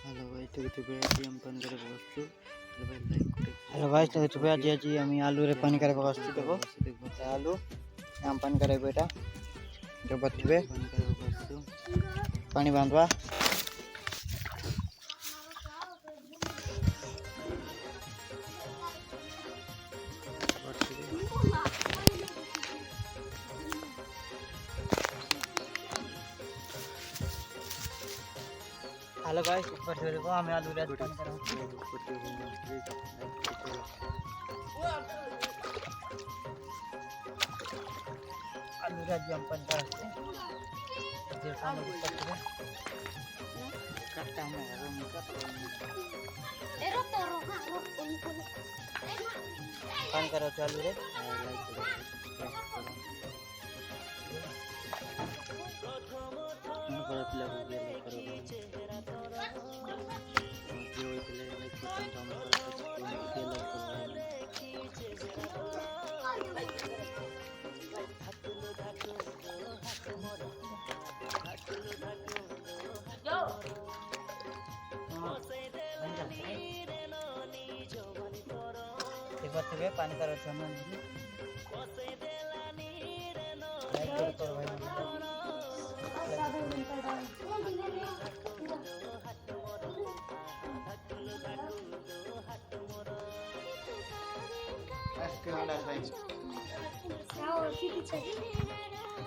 Hello guys तो YouTube आज আমি আলু রে পানি করে বসছি দেখো আলু আম পানি করে এটা जो बतबे पानी बांधवा हेलो गाइस ऊपर से देखो हमें आलू रे पानी कर आलू रे हम पानी कर जे पानी ऊपर से काटता है रूम का एरो तोरो पानी करो चालू रे बतबे पानी करो चमन लाइक करो भाई Ask him that way. How is it?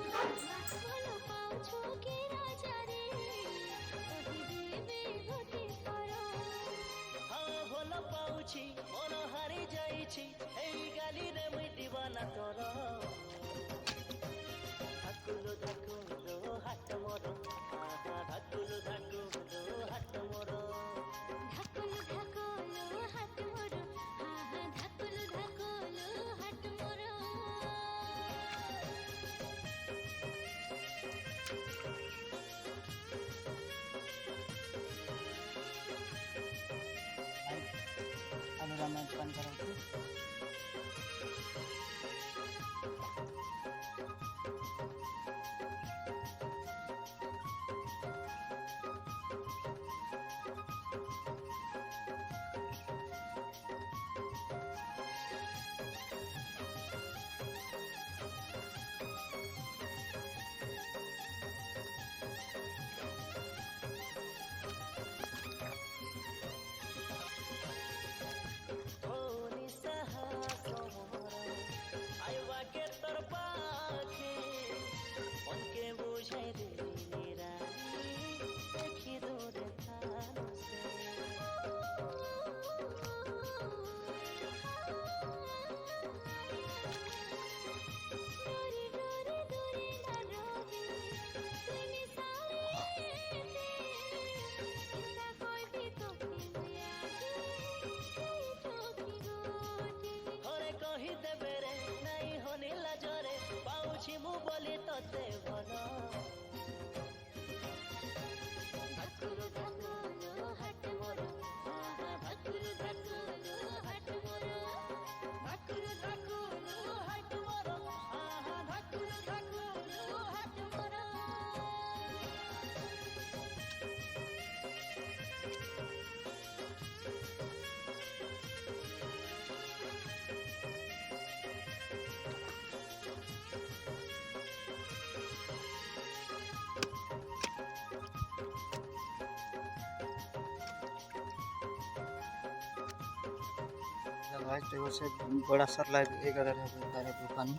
Guys देखो से बड़ा सर लाइव एक गाड़ी है पानी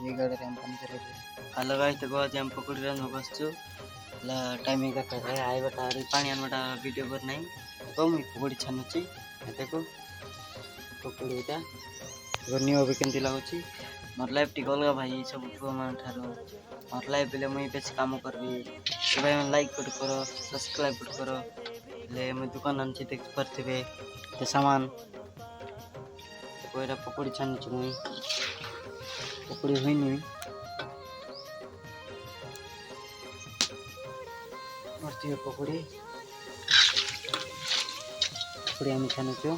ये गाड़ी हम पानी कर रहे हेलो गाइस देखो आज हम पकड़ रहे हैं बसचो ला टाइम एक कर रहे आए बता रही पानी आन बता वीडियो पर नहीं देखो मैं पकड़ी छानुची देखो पकड़ी बेटा न्यू भी केमती लागुची मोर लाइफ टी गलगा भाई सब मान ठारो मोर लाइफ बेले मैं बेस काम करबी तो भाई मन लाइक करो सब्सक्राइब करो ले मैं दुकान आनची देख परथिबे ते सामान कोईरा पकड़ी छानुची मुई पकड़ी होइनी मरती पकड़ी पकड़ी हम छानुचो